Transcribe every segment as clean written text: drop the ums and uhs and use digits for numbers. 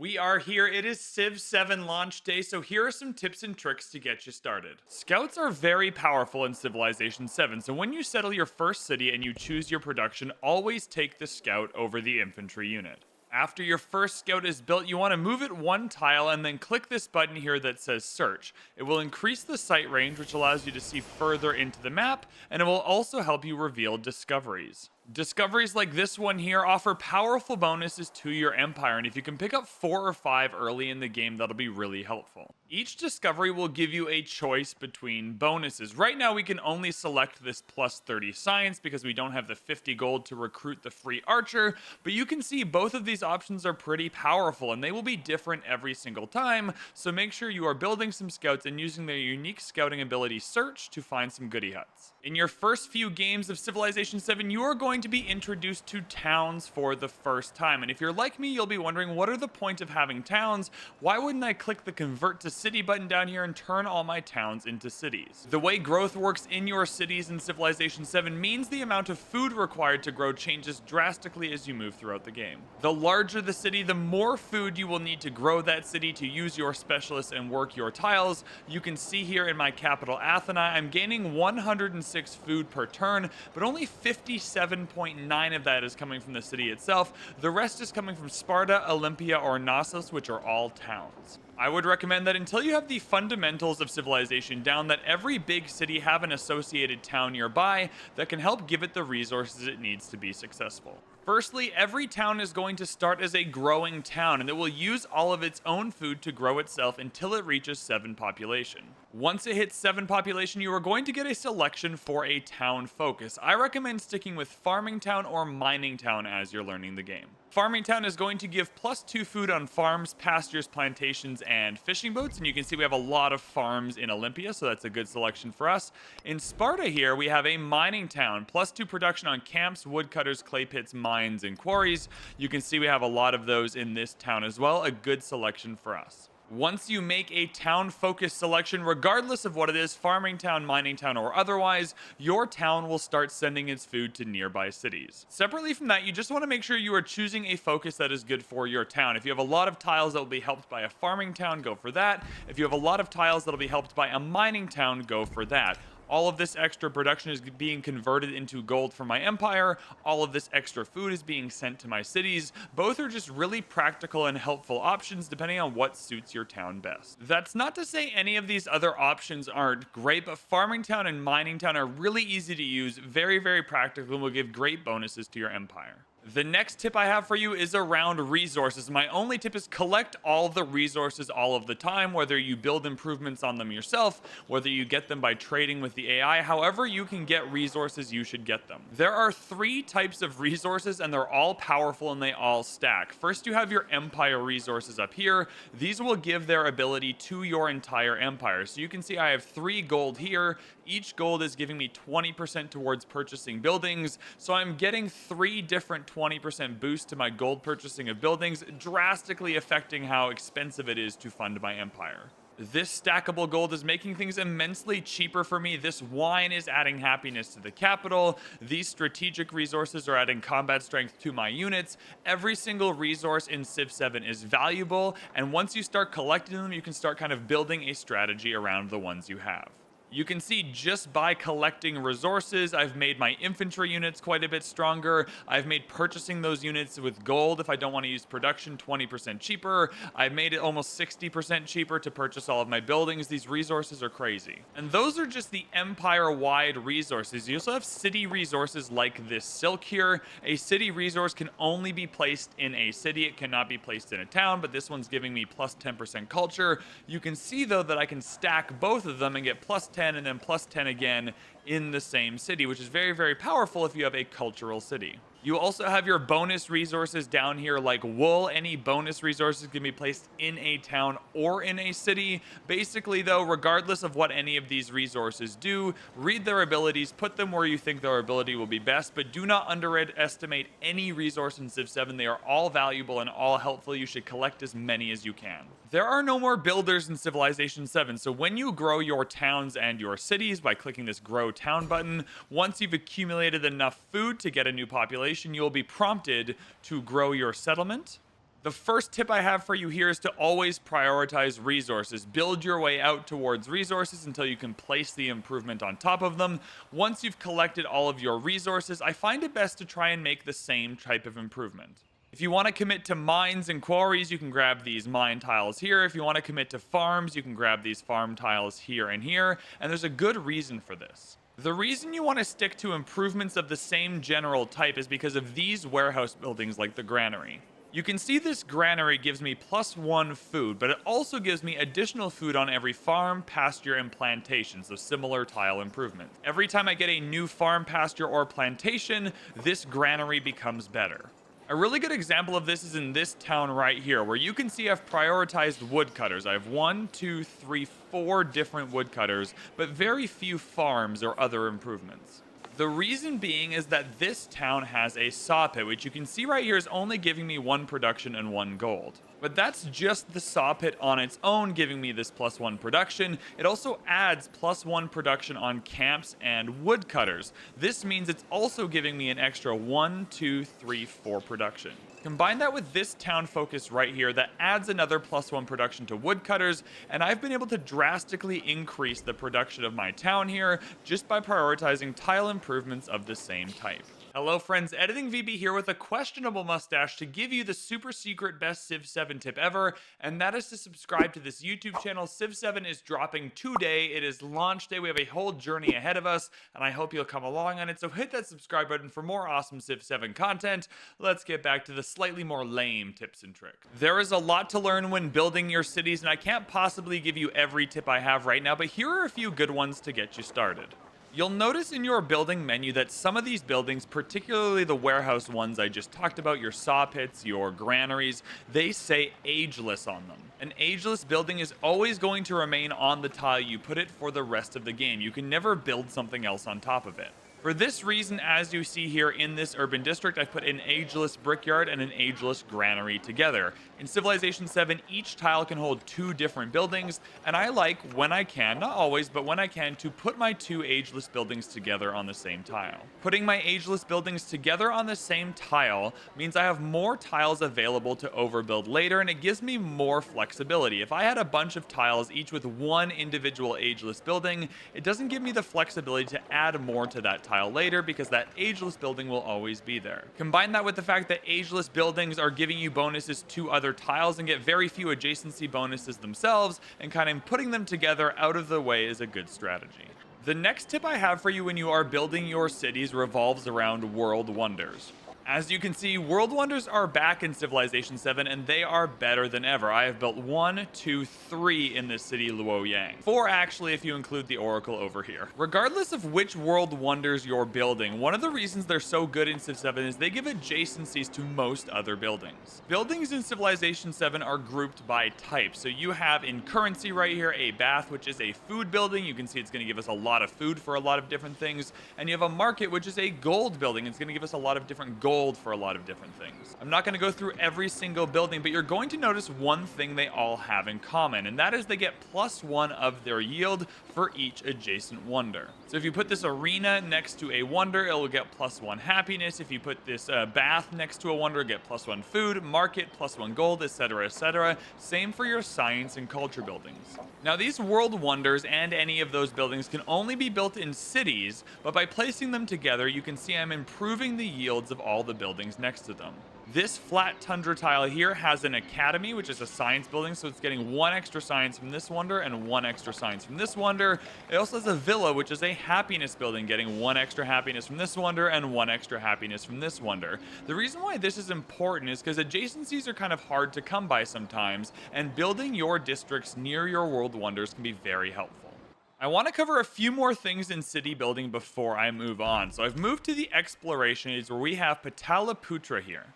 We are here. It is Civ 7 launch day, so here are some tips and tricks to get you started. Scouts are very powerful in Civilization 7, so when you settle your first city and you choose your production, always take the scout over the infantry unit. After your first scout is built, you want to move it one tile and then click this button here that says search. It will increase the sight range, which allows you to see further into the map, and it will also help you reveal discoveries. Discoveries like this one here offer powerful bonuses to your empire, and if you can pick up 4 or 5 early in the game, that'll be really helpful. Each discovery will give you a choice between bonuses. Right now we can only select this plus 30 science because we don't have the 50 gold to recruit the free archer, but you can see both of these options are pretty powerful and they will be different every single time, so make sure you are building some scouts and using their unique scouting ability search to find some goodie huts. In your first few games of Civilization 7, you are going to be introduced to towns for the first time. And if you're like me, you'll be wondering, what are the point of having towns? Why wouldn't I click the convert to city button down here and turn all my towns into cities? The way growth works in your cities in Civilization 7 means the amount of food required to grow changes drastically as you move throughout the game. The larger the city, the more food you will need to grow that city to use your specialists and work your tiles. You can see here in my capital Athena, I'm gaining 106 food per turn, but only 57.9 of that is coming from the city itself. The rest is coming from Sparta, Olympia, or Knossos, which are all towns. I would recommend that until you have the fundamentals of civilization down, that every big city have an associated town nearby that can help give it the resources it needs to be successful. Firstly, every town is going to start as a growing town, and it will use all of its own food to grow itself until it reaches 7 population. Once it hits 7 population, you are going to get a selection for a town focus. I recommend sticking with farming town or mining town as you're learning the game. Farming town is going to give +2 food on farms, pastures, plantations, and fishing boats, and you can see we have a lot of farms in Olympia, so that's a good selection for us. In Sparta here, we have a mining town, +2 production on camps, woodcutters, clay pits, mines, and quarries. You can see we have a lot of those in this town as well, a good selection for us. Once you make a town-focused selection, regardless of what it is, farming town, mining town, or otherwise, your town will start sending its food to nearby cities. Separately from that, you just want to make sure you are choosing a focus that is good for your town. If you have a lot of tiles that will be helped by a farming town, go for that. If you have a lot of tiles that will be helped by a mining town, go for that. All of this extra production is being converted into gold for my empire. All of this extra food is being sent to my cities. Both are just really practical and helpful options depending on what suits your town best. That's not to say any of these other options aren't great, but farming town and mining town are really easy to use, very, very practical, and will give great bonuses to your empire. The next tip I have for you is around resources. My only tip is collect all the resources all of the time, whether you build improvements on them yourself, whether you get them by trading with the AI, however you can get resources, you should get them. There are 3 types of resources and they're all powerful and they all stack. First, you have your empire resources up here. These will give their ability to your entire empire. So you can see I have 3 gold here. Each gold is giving me 20% towards purchasing buildings. So I'm getting 3 different 20% boost to my gold purchasing of buildings, drastically affecting how expensive it is to fund my empire. This stackable gold is making things immensely cheaper for me. This wine is adding happiness to the capital. These strategic resources are adding combat strength to my units. Every single resource in Civ 7 is valuable, and once you start collecting them, you can start kind of building a strategy around the ones you have. You can see just by collecting resources, I've made my infantry units quite a bit stronger. I've made purchasing those units with gold, if I don't want to use production, 20% cheaper. I've made it almost 60% cheaper to purchase all of my buildings. These resources are crazy. And those are just the empire-wide resources. You also have city resources like this silk here. A city resource can only be placed in a city. It cannot be placed in a town, but this one's giving me plus 10% culture. You can see, though, that I can stack both of them and get plus 10 and then plus 10 again in the same city, which is very, very powerful if you have a cultural city. You also have your bonus resources down here like wool. Any bonus resources can be placed in a town or in a city. Basically, though, regardless of what any of these resources do, read their abilities, put them where you think their ability will be best, but do not underestimate any resource in Civ 7. They are all valuable and all helpful. You should collect as many as you can. There are no more builders in Civilization 7, so when you grow your towns and your cities by clicking this grow town button, once you've accumulated enough food to get a new population, you'll be prompted to grow your settlement. The first tip I have for you here is to always prioritize resources. Build your way out towards resources until you can place the improvement on top of them. Once you've collected all of your resources, I find it best to try and make the same type of improvement. If you want to commit to mines and quarries, you can grab these mine tiles here. If you want to commit to farms, you can grab these farm tiles here and here. And there's a good reason for this. The reason you want to stick to improvements of the same general type is because of these warehouse buildings like the granary. You can see this granary gives me +1 food, but it also gives me additional food on every farm, pasture, and plantation, so similar tile improvement. Every time I get a new farm, pasture, or plantation, this granary becomes better. A really good example of this is in this town right here, where you can see I've prioritized woodcutters. I have 1, 2, 3, 4 different woodcutters, but very few farms or other improvements. The reason being is that this town has a saw pit, which you can see right here is only giving me 1 production and 1 gold. But that's just the saw pit on its own giving me this +1 production. It also adds +1 production on camps and woodcutters. This means it's also giving me an extra 1, 2, 3, 4 production. Combine that with this town focus right here that adds another +1 production to woodcutters, and I've been able to drastically increase the production of my town here just by prioritizing tile improvements of the same type. Hello friends, Editing VB here with a questionable mustache to give you the super secret best Civ 7 tip ever, and that is to subscribe to this YouTube channel. Civ 7 is dropping today. It is launch day. We have a whole journey ahead of us, and I hope you'll come along on it. So hit that subscribe button for more awesome Civ 7 content. Let's get back to the slightly more lame tips and tricks. There is a lot to learn when building your cities, and I can't possibly give you every tip I have right now, but here are a few good ones to get you started. You'll notice in your building menu that some of these buildings, particularly the warehouse ones I just talked about, your saw pits, your granaries, they say Ageless on them. An Ageless building is always going to remain on the tile you put it for the rest of the game. You can never build something else on top of it. For this reason, as you see here in this urban district, I've put an Ageless brickyard and an Ageless granary together. In Civilization 7, each tile can hold 2 different buildings, and I like, when I can, not always, but when I can, to put my 2 Ageless buildings together on the same tile. Putting my Ageless buildings together on the same tile means I have more tiles available to overbuild later, and it gives me more flexibility. If I had a bunch of tiles, each with 1 individual Ageless building, it doesn't give me the flexibility to add more to that tile later because that Ageless building will always be there. Combine that with the fact that Ageless buildings are giving you bonuses to other tiles and get very few adjacency bonuses themselves, and kind of putting them together out of the way is a good strategy. The next tip I have for you when you are building your cities revolves around world wonders. As you can see, world wonders are back in Civilization 7, and they are better than ever. I have built 1, 2, 3 in this city, Luoyang. 4 actually if you include the Oracle over here. Regardless of which world wonders you're building, one of the reasons they're so good in Civ 7 is they give adjacencies to most other buildings. Buildings in Civilization 7 are grouped by type. So you have in currency right here a bath, which is a food building. You can see it's going to give us a lot of food for a lot of different things. And you have a market, which is a gold building. It's going to give us a lot of different gold for a lot of different things. I'm not going to go through every single building, but you're going to notice one thing they all have in common, and that is they get +1 of their yield for each adjacent wonder. So if you put this arena next to a wonder, it will get +1 happiness. If you put this bath next to a wonder, get +1 food, market, +1 gold, etc., etc. Same for your science and culture buildings. Now these world wonders and any of those buildings can only be built in cities, but by placing them together, you can see I'm improving the yields of all the buildings next to them. This flat tundra tile here has an academy, which is a science building, so it's getting 1 extra science from this wonder and 1 extra science from this wonder. It also has a villa, which is a happiness building, getting 1 extra happiness from this wonder and 1 extra happiness from this wonder. The reason why this is important is because adjacencies are kind of hard to come by sometimes, and building your districts near your world wonders can be very helpful. I want to cover a few more things in city building before I move on. So I've moved to the exploration age where we have Pataliputra here.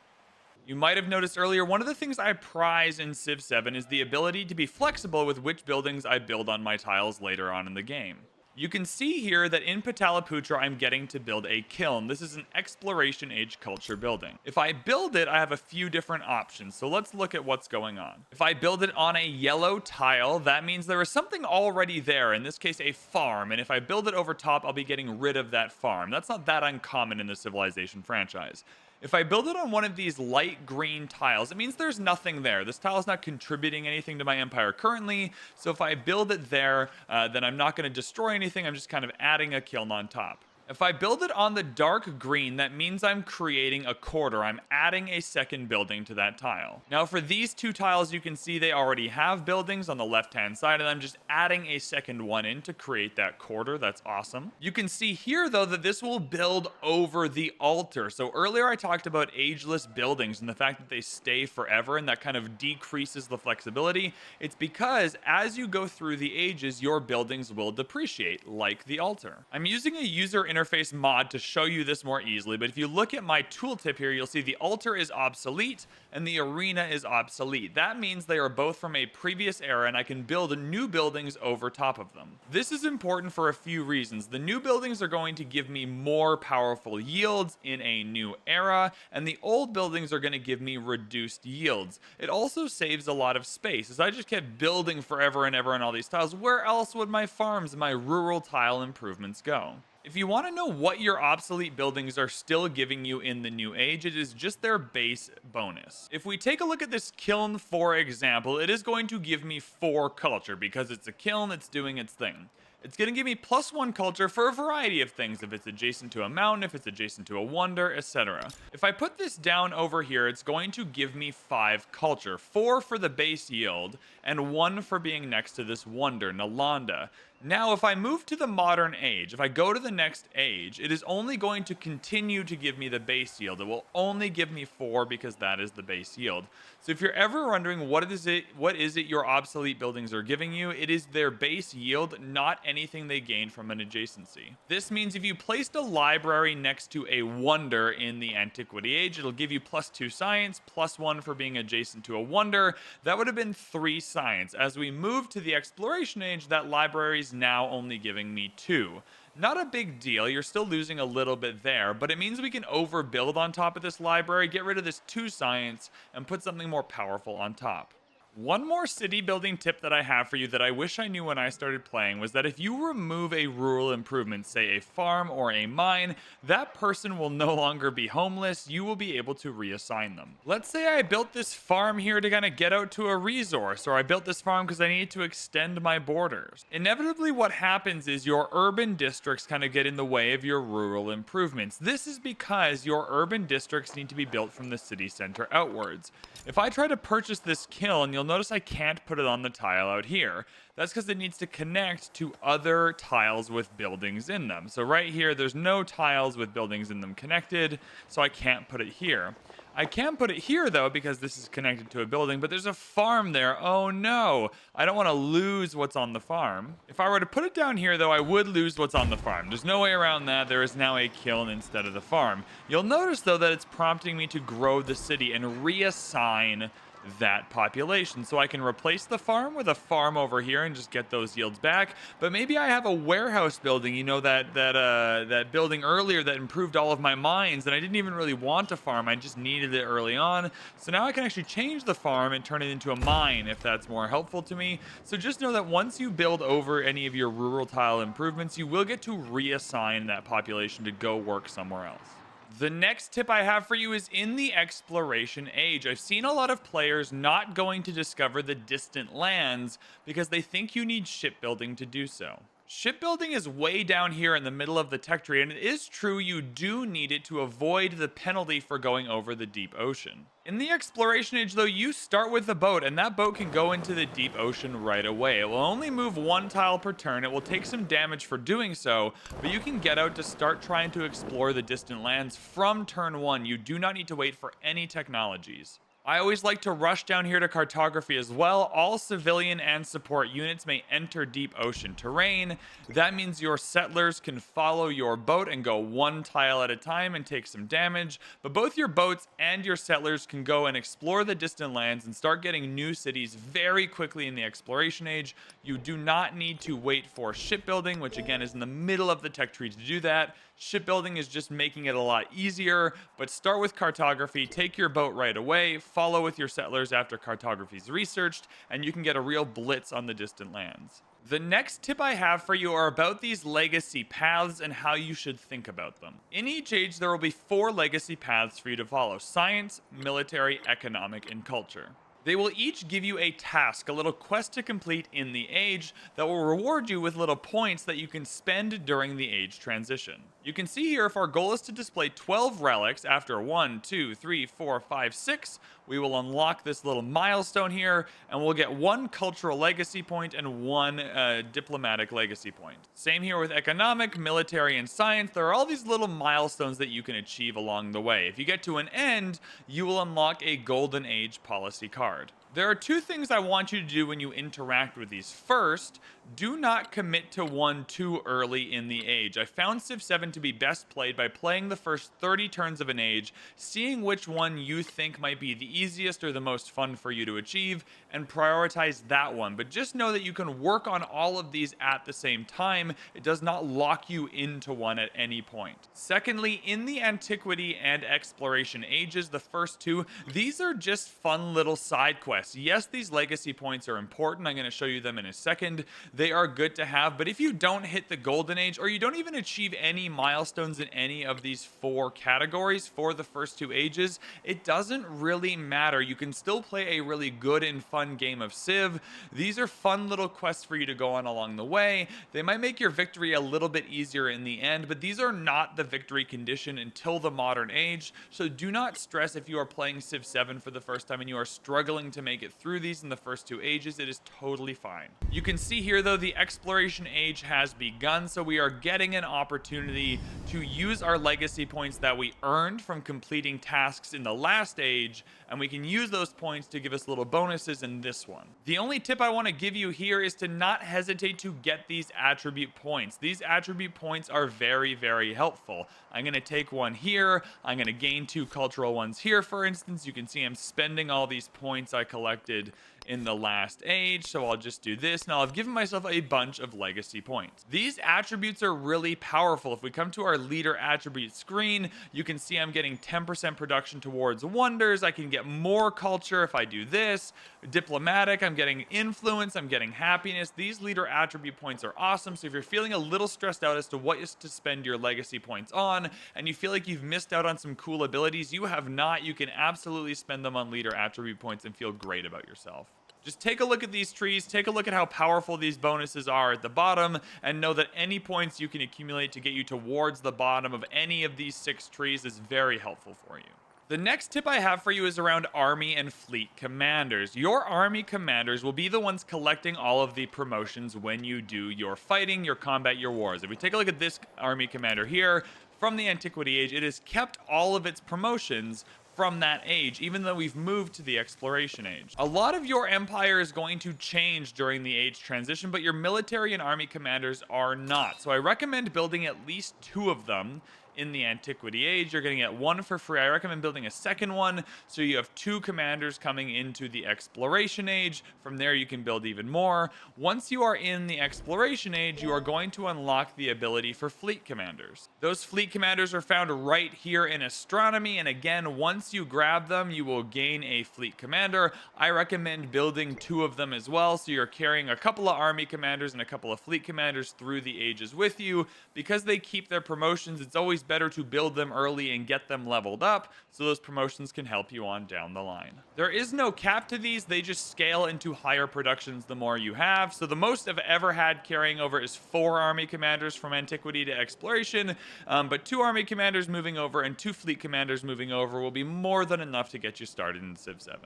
You might have noticed earlier, one of the things I prize in Civ 7 is the ability to be flexible with which buildings I build on my tiles later on in the game. You can see here that in Pataliputra, I'm getting to build a kiln. This is an exploration age culture building. If I build it, I have a few different options. So let's look at what's going on. If I build it on a yellow tile, that means there is something already there, in this case, a farm. And if I build it over top, I'll be getting rid of that farm. That's not that uncommon in the Civilization franchise. If I build it on one of these light green tiles, it means there's nothing there. This tile is not contributing anything to my empire currently. So if I build it there, then I'm not going to destroy anything. I'm just kind of adding a kiln on top. If I build it on the dark green, that means I'm creating a quarter. I'm adding a second building to that tile. Now for these two tiles, you can see they already have buildings on the left-hand side, and I'm just adding a second one in to create that quarter. That's awesome. You can see here, though, that this will build over the altar. So earlier I talked about ageless buildings and the fact that they stay forever, and that kind of decreases the flexibility. It's because as you go through the ages, your buildings will depreciate, like the altar. I'm using a user interface mod to show you this more easily, but if you look at my tooltip here, you'll see the altar is obsolete and the arena is obsolete. That means they are both from a previous era, and I can build new buildings over top of them. This is important for a few reasons. The new buildings are going to give me more powerful yields in a new era, and the old buildings are going to give me reduced yields. It also saves a lot of space. As I just kept building forever and ever on all these tiles, where else would my farms and my rural tile improvements go? If you want to know what your obsolete buildings are still giving you in the new age, it is just their base bonus. If we take a look at this kiln, for example, it is going to give me 4 culture because it's a kiln that's doing its thing. It's going to give me +1 culture for a variety of things, if it's adjacent to a mountain, if it's adjacent to a wonder, etc. If I put this down over here, it's going to give me 5 culture, 4 for the base yield, and 1 for being next to this wonder, Nalanda. Now, if I move to the modern age, if I go to the next age, it is only going to continue to give me the base yield. It will only give me 4 because that is the base yield. So if you're ever wondering what is it your obsolete buildings are giving you, it is their base yield, not anything they gain from an adjacency. This means if you placed a library next to a wonder in the antiquity age, it'll give you +2 science, +1 for being adjacent to a wonder. That would have been 3 science. As we move to the exploration age, that library is now only giving me 2. Not a big deal, you're still losing a little bit there, but it means we can overbuild on top of this library, get rid of this 2 science, and put something more powerful on top. One more city building tip that I have for you that I wish I knew when I started playing was that if you remove a rural improvement, say a farm or a mine, that person will no longer be homeless. You will be able to reassign them. Let's say I built this farm here to kind of get out to a resource, or I built this farm because I needed to extend my borders. Inevitably, what happens is your urban districts kind of get in the way of your rural improvements. This is because your urban districts need to be built from the city center outwards. If I try to purchase this kiln, you'll notice I can't put it on the tile out here. That's because it needs to connect to other tiles with buildings in them. So right here, there's no tiles with buildings in them connected, so I can't put it here. I can put it here, though, because this is connected to a building, but there's a farm there. Oh, no. I don't want to lose what's on the farm. If I were to put it down here, though, I would lose what's on the farm. There's no way around that. There is now a kiln instead of the farm. You'll notice, though, that it's prompting me to grow the city and reassign that population. So I can replace the farm with a farm over here and just get those yields back. But maybe I have a warehouse building, you know, that building earlier that improved all of my mines, and I didn't even really want a farm. I just needed it early on. So now I can actually change the farm and turn it into a mine if that's more helpful to me. So just know that once you build over any of your rural tile improvements, you will get to reassign that population to go work somewhere else. The next tip I have for you is in the exploration age. I've seen a lot of players not going to discover the distant lands because they think you need shipbuilding to do so. Shipbuilding is way down here in the middle of the tech tree, and it is true you do need it to avoid the penalty for going over the deep ocean. In the exploration age, though, you start with a boat, and that boat can go into the deep ocean right away. It will only move 1 tile per turn. It will take some damage for doing so, but you can get out to start trying to explore the distant lands from turn 1. You do not need to wait for any technologies. I always like to rush down here to cartography as well. All civilian and support units may enter deep ocean terrain. That means your settlers can follow your boat and go 1 tile at a time and take some damage. But both your boats and your settlers can go and explore the distant lands and start getting new cities very quickly in the exploration age. You do not need to wait for shipbuilding, which again is in the middle of the tech tree to do that. Shipbuilding is just making it a lot easier, but start with cartography, take your boat right away, follow with your settlers after cartography is researched, and you can get a real blitz on the distant lands. The next tip I have for you are about these legacy paths and how you should think about them. In each age, there will be 4 legacy paths for you to follow: science, military, economic, and culture. They will each give you a task, a little quest to complete in the age that will reward you with little points that you can spend during the age transition. You can see here if our goal is to display 12 relics after 1, 2, 3, 4, 5, 6, we will unlock this little milestone here and we'll get 1 cultural legacy point and 1 diplomatic legacy point. Same here with economic, military, and science. There are all these little milestones that you can achieve along the way. If you get to an end, you will unlock a golden age policy card. There are 2 things I want you to do when you interact with these. First, do not commit to one too early in the age. I found Civ 7 to be best played by playing the first 30 turns of an age, seeing which one you think might be the easiest or the most fun for you to achieve, and prioritize that one. But just know that you can work on all of these at the same time. It does not lock you into one at any point. Secondly, in the antiquity and exploration ages, the first 2, these are just fun little side quests. Yes, these legacy points are important. I'm going to show you them in a second. They are good to have, but if you don't hit the golden age or you don't even achieve any milestones in any of these 4 categories for the first 2 ages, it doesn't really matter. You can still play a really good and fun game of Civ. These are fun little quests for you to go on along the way. They might make your victory a little bit easier in the end, but these are not the victory condition until the modern age. So do not stress if you are playing Civ 7 for the first time and you are struggling to make it through these in the first 2 ages. It is totally fine. You can see here though, the exploration age has begun, so we are getting an opportunity to use our legacy points that we earned from completing tasks in the last age, and we can use those points to give us little bonuses in this one. The only tip I want to give you here is to not hesitate to get these attribute points. These attribute points are very, very helpful. I'm going to take one here. I'm going to gain 2 cultural ones here, for instance. You can see I'm spending all these points I collected in the last age, so I'll just do this. Now I've given myself a bunch of legacy points. These attributes are really powerful. If we come to our leader attribute screen, you can see I'm getting 10% production towards wonders. I can get more culture if I do this. Diplomatic, I'm getting influence, I'm getting happiness. These leader attribute points are awesome. So if you're feeling a little stressed out as to what is to spend your legacy points on, and you feel like you've missed out on some cool abilities, you have not. You can absolutely spend them on leader attribute points and feel great about yourself. Just take a look at these trees, take a look at how powerful these bonuses are at the bottom, and know that any points you can accumulate to get you towards the bottom of any of these 6 trees is very helpful for you. The next tip I have for you is around army and fleet commanders. Your army commanders will be the ones collecting all of the promotions when you do your fighting, your combat, your wars. If we take a look at this army commander here, from the antiquity age, it has kept all of its promotions from that age, even though we've moved to the exploration age. A lot of your empire is going to change during the age transition, but your military and army commanders are not. So I recommend building at least 2 of them in the antiquity age. You're going to get 1 for free. I recommend building a second one, so you have 2 commanders coming into the exploration age. From there you can build even more. Once you are in the exploration age, you are going to unlock the ability for fleet commanders. Those fleet commanders are found right here in astronomy, and again, once you grab them, you will gain a fleet commander. I recommend building 2 of them as well, so you're carrying a couple of army commanders and a couple of fleet commanders through the ages with you. Because they keep their promotions, it's always better to build them early and get them leveled up, so those promotions can help you on down the line. There is no cap to these, they just scale into higher productions the more you have. So the most I've ever had carrying over is 4 army commanders from antiquity to exploration, but 2 army commanders moving over and 2 fleet commanders moving over will be more than enough to get you started in Civ 7.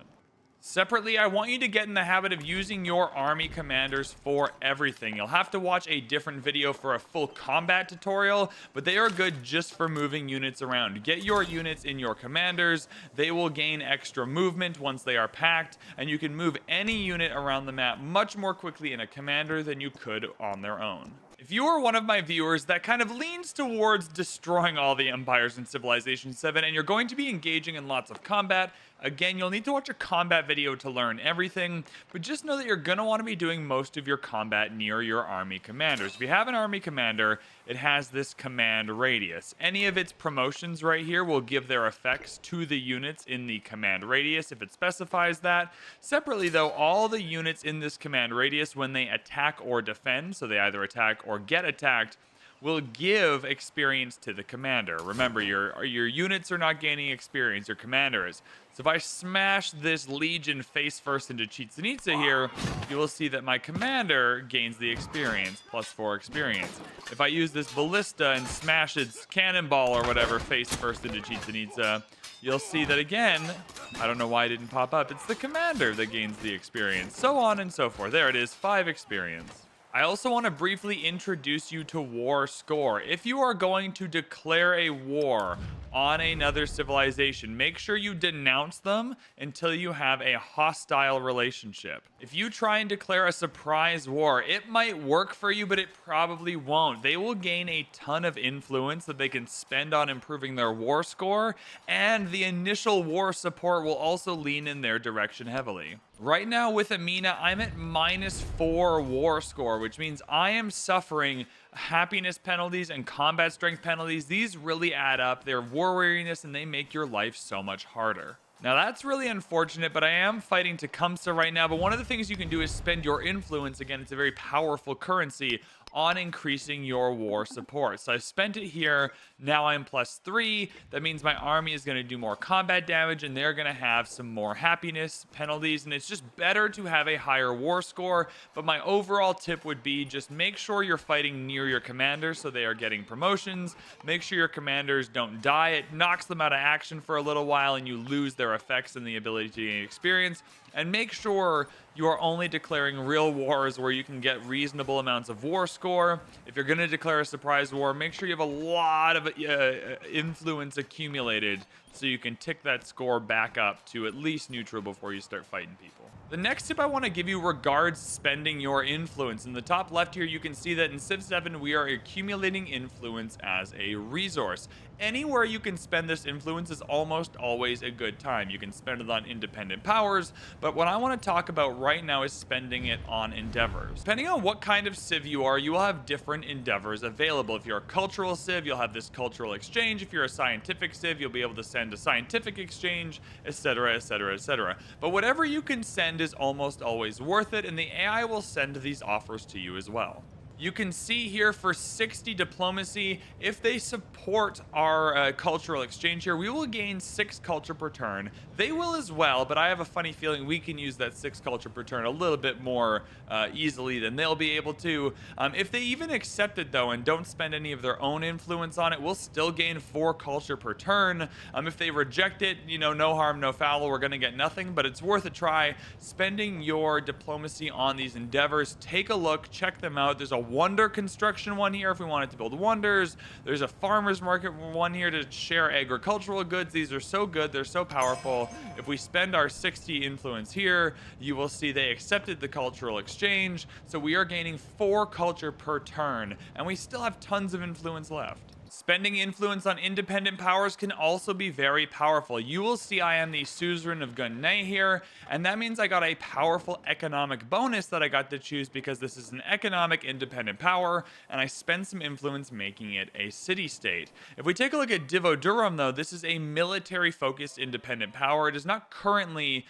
Separately, I want you to get in the habit of using your army commanders for everything. You'll have to watch a different video for a full combat tutorial, but they are good just for moving units around. Get your units in your commanders. They will gain extra movement once they are packed, and you can move any unit around the map much more quickly in a commander than you could on their own. If you are one of my viewers that kind of leans towards destroying all the empires in Civilization 7 and you're going to be engaging in lots of combat, Again, you'll need to watch a combat video to learn everything, but just know that you're going to want to be doing most of your combat near your army commanders. If you have an army commander, it has this command radius. Any of its promotions right here will give their effects to the units in the command radius if it specifies that. Separately though, all the units in this command radius, when they attack or defend, so they either attack or get attacked, will give experience to the commander. Remember, your units are not gaining experience, your commander is. So if I smash this legion face first into Chichen Itza here, you will see that my commander gains the experience, +4 experience. If I use this ballista and smash its cannonball or whatever face first into Chichen Itza, you'll see that again, I don't know why it didn't pop up, it's the commander that gains the experience. So on and so forth. There it is, 5 experience. I also want to briefly introduce you to war score. If you are going to declare a war on another civilization, make sure you denounce them until you have a hostile relationship. If you try and declare a surprise war, it might work for you, but it probably won't. They will gain a ton of influence that they can spend on improving their war score, and the initial war support will also lean in their direction heavily. Right now with Amina, I'm at -4 war score, which means I am suffering happiness penalties and combat strength penalties. These really add up. They're war weariness and they make your life so much harder. Now that's really unfortunate, but I am fighting Tecumseh right now. But one of the things you can do is spend your influence. Again, it's a very powerful currency on increasing your war support. So I've spent it here. Now I'm +3. That means my army is going to do more combat damage and they're going to have some more happiness penalties. And it's just better to have a higher war score. But my overall tip would be just make sure you're fighting near your commanders so they are getting promotions. Make sure your commanders don't die. It knocks them out of action for a little while and you lose their effects and the ability to gain experience. And make sure you are only declaring real wars where you can get reasonable amounts of war score. If you're going to declare a surprise war, make sure you have a lot of influence accumulated so you can tick that score back up to at least neutral before you start fighting people. The next tip I want to give you regards spending your influence. In the top left here, you can see that in Civ 7, we are accumulating influence as a resource. Anywhere you can spend this influence is almost always a good time. You can spend it on independent powers, but what I want to talk about right now is spending it on endeavors. Depending on what kind of Civ you are, you will have different endeavors available. If you're a cultural Civ, you'll have this cultural exchange. If you're a scientific Civ, you'll be able to send a scientific exchange, etc., etc., etc. But whatever you can send is almost always worth it, and the AI will send these offers to you as well. You can see here for 60 diplomacy, if they support our cultural exchange here, we will gain 6 culture per turn. They will as well, but I have a funny feeling we can use that 6 culture per turn a little bit more easily than they'll be able to. If they even accept it though and don't spend any of their own influence on it, we'll still gain 4 culture per turn. If they reject it, you know, no harm, no foul, we're gonna get nothing, but it's worth a try. Spending your diplomacy on these endeavors, take a look, check them out. There's a wonder construction one here if we wanted to build wonders. There's a farmer's market one here to share agricultural goods. These are so good, they're so powerful. If we spend our 60 influence here, you will see they accepted the cultural exchange. So we are gaining 4 culture per turn, and we still have tons of influence left. Spending influence on independent powers can also be very powerful. You will see I am the suzerain of Gunay here, and that means I got a powerful economic bonus that I got to choose because this is an economic independent power, and I spend some influence making it a city-state. If we take a look at Divodurum, though, this is a military-focused independent power. It is not currently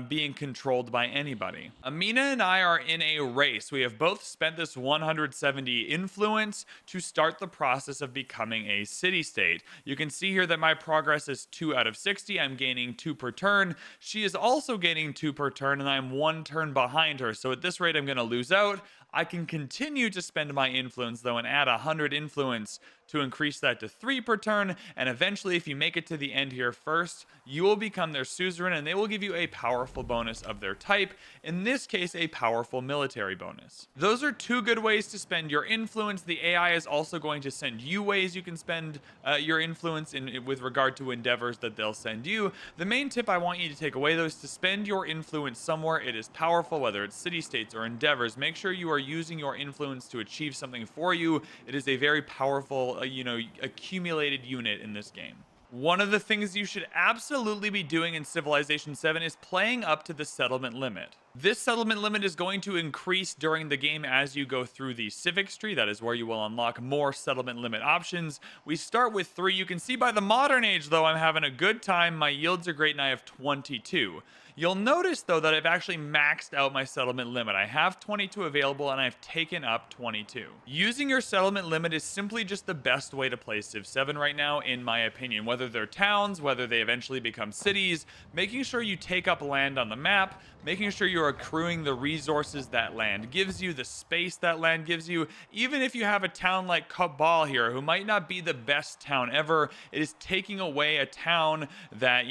being controlled by anybody. Amina and I are in a race. We have both spent this 170 influence to start the process of becoming a city-state. You can see here that my progress is 2 out of 60. I'm gaining 2 per turn. She is also gaining 2 per turn, and I'm 1 turn behind her. So at this rate, I'm going to lose out. I can continue to spend my influence, though, and add 100 influence to increase that to 3 per turn, and eventually, if you make it to the end here first, you will become their suzerain, and they will give you a powerful bonus of their type, in this case, a powerful military bonus. Those are 2 good ways to spend your influence. The AI is also going to send you ways you can spend your influence with regard to endeavors that they'll send you. The main tip I want you to take away, though, is to spend your influence somewhere it is powerful, whether it's city-states or endeavors. Make sure you are using your influence to achieve something for you. It is a very powerful accumulated unit in this game. One of the things you should absolutely be doing in Civilization 7 is playing up to the settlement limit. This settlement limit is going to increase during the game as you go through the Civic tree. That is where you will unlock more settlement limit options. We start with 3. You can see by the modern age, though, I'm having a good time. My yields are great, and I have 22. You'll notice, though, that I've actually maxed out my settlement limit. I have 22 available, and I've taken up 22. Using your settlement limit is simply just the best way to play Civ 7 right now, in my opinion. Whether they're towns, whether they eventually become cities, making sure you take up land on the map, making sure you're accruing the resources that land gives you, the space that land gives you. Even if you have a town like Cabal here, who might not be the best town ever, it is taking away a town that,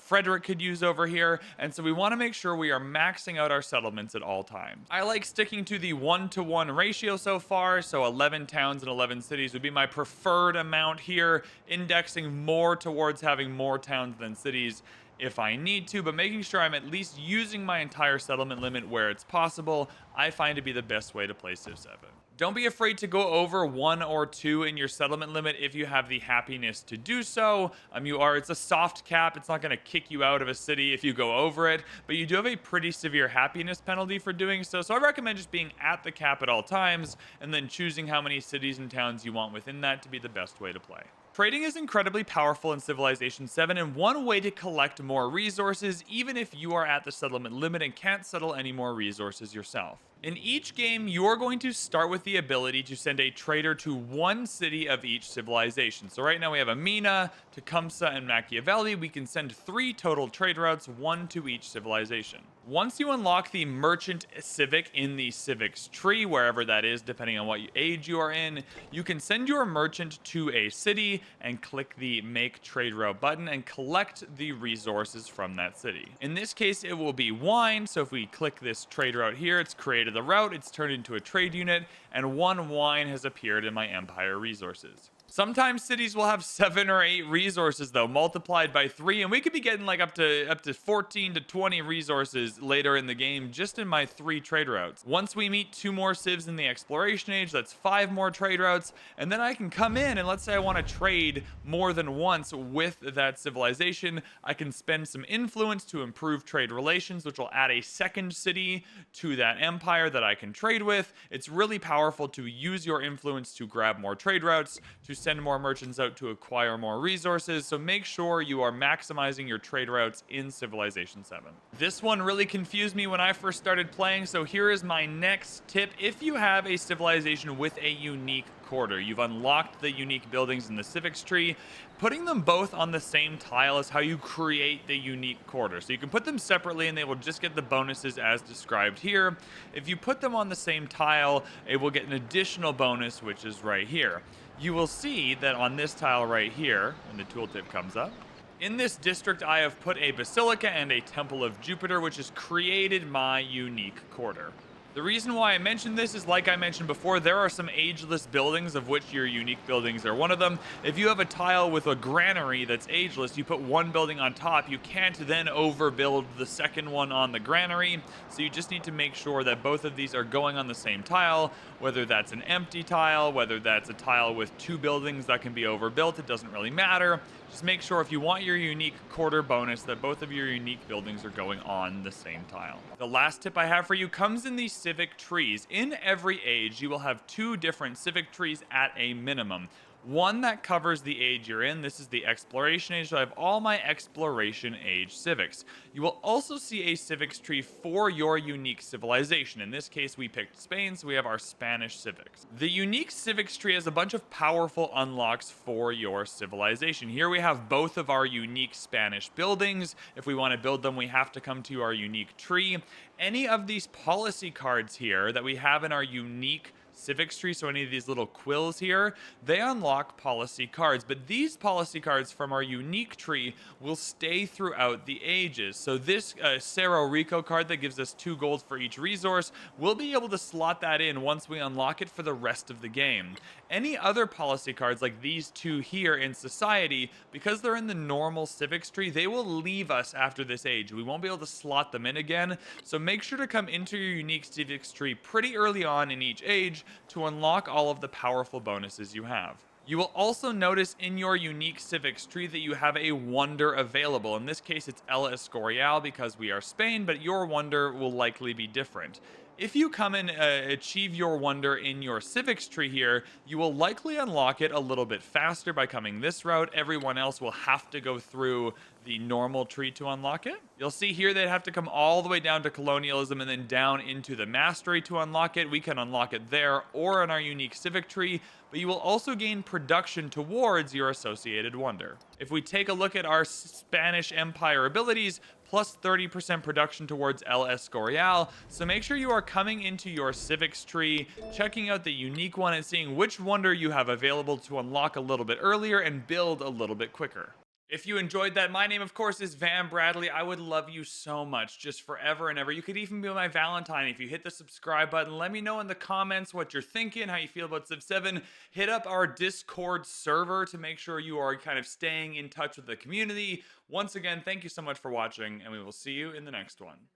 Frederick could use over here. And so we want to make sure we are maxing out our settlements at all times. I like sticking to the 1-to-1 ratio so far, so 11 towns and 11 cities would be my preferred amount here, indexing more towards having more towns than cities if I need to, but making sure I'm at least using my entire settlement limit where it's possible, I find to be the best way to play Civ 7. Don't be afraid to go over 1 or 2 in your settlement limit if you have the happiness to do so. It's a soft cap. It's not going to kick you out of a city if you go over it, but you do have a pretty severe happiness penalty for doing so. So I recommend just being at the cap at all times and then choosing how many cities and towns you want within that to be the best way to play. Trading is incredibly powerful in Civilization 7, and one way to collect more resources, even if you are at the settlement limit and can't settle any more resources yourself. In each game, you are going to start with the ability to send a trader to one city of each civilization. So right now we have Amina, Tecumseh, and Machiavelli. We can send 3 total trade routes, 1 to each civilization. Once you unlock the Merchant Civic in the Civic's tree, wherever that is, depending on what age you are in, you can send your merchant to a city and click the Make Trade Route button and collect the resources from that city. In this case, it will be wine, so if we click this trade route here, it's created the route, it's turned into a trade unit, and 1 wine has appeared in my empire resources. Sometimes cities will have 7 or 8 resources, though, multiplied by 3, and we could be getting like up to 14 to 20 resources later in the game just in my 3 trade routes. Once we meet 2 more civs in the exploration age, that's 5 more trade routes, and then I can come in and let's say I want to trade more than once with that civilization. I can spend some influence to improve trade relations, which will add a second city to that empire that I can trade with. It's really powerful to use your influence to grab more trade routes, to send more merchants out to acquire more resources, so make sure you are maximizing your trade routes in Civilization 7. This one really confused me when I first started playing, so here is my next tip. If you have a civilization with a unique quarter, you've unlocked the unique buildings in the Civics tree, putting them both on the same tile is how you create the unique quarter. So you can put them separately and they will just get the bonuses as described here. If you put them on the same tile, it will get an additional bonus, which is right here. You will see that on this tile right here, when the tooltip comes up, in this district I have put a basilica and a temple of Jupiter, which has created my unique quarter. The reason why I mentioned this is, like I mentioned before, there are some ageless buildings, of which your unique buildings are one of them. If you have a tile with a granary that's ageless, you put one building on top, you can't then overbuild the second one on the granary. So you just need to make sure that both of these are going on the same tile, whether that's an empty tile, whether that's a tile with 2 buildings that can be overbuilt, it doesn't really matter. Just make sure if you want your unique quarter bonus that both of your unique buildings are going on the same tile. The last tip I have for you comes in the civic trees. In every age, you will have 2 different civic trees at a minimum. One that covers the age you're in. This is the exploration age, so I have all my exploration age civics. You will also see a civics tree for your unique civilization. In this case, we picked Spain, so we have our Spanish civics. The unique civics tree has a bunch of powerful unlocks for your civilization. Here we have both of our unique Spanish buildings. If we want to build them, we have to come to our unique tree. Any of these policy cards here that we have in our unique Civics tree, so any of these little quills here, they unlock policy cards, but these policy cards from our unique tree will stay throughout the ages. So this Cerro Rico card that gives us 2 gold for each resource, we'll be able to slot that in once we unlock it for the rest of the game. Any other policy cards like these 2 here in society, because they're in the normal civics tree, they will leave us after this age. We won't be able to slot them in again, so make sure to come into your unique civics tree pretty early on in each age to unlock all of the powerful bonuses you have. You will also notice in your unique Civics tree that you have a wonder available. In this case, it's El Escorial because we are Spain, but your wonder will likely be different. If you come and achieve your wonder in your Civics tree here, you will likely unlock it a little bit faster by coming this route. Everyone else will have to go through the normal tree to unlock it. You'll see here they'd have to come all the way down to colonialism and then down into the mastery to unlock it. We can unlock it there or in our unique Civic tree, but you will also gain production towards your associated wonder. If we take a look at our Spanish Empire abilities, plus 30% production towards El Escorial. So make sure you are coming into your Civics tree, checking out the unique one and seeing which wonder you have available to unlock a little bit earlier and build a little bit quicker. If you enjoyed that, my name, of course, is VanBradley. I would love you so much, just forever and ever. You could even be my Valentine if you hit the subscribe button. Let me know in the comments what you're thinking, how you feel about Civ 7. Hit up our Discord server to make sure you are kind of staying in touch with the community. Once again, thank you so much for watching, and we will see you in the next one.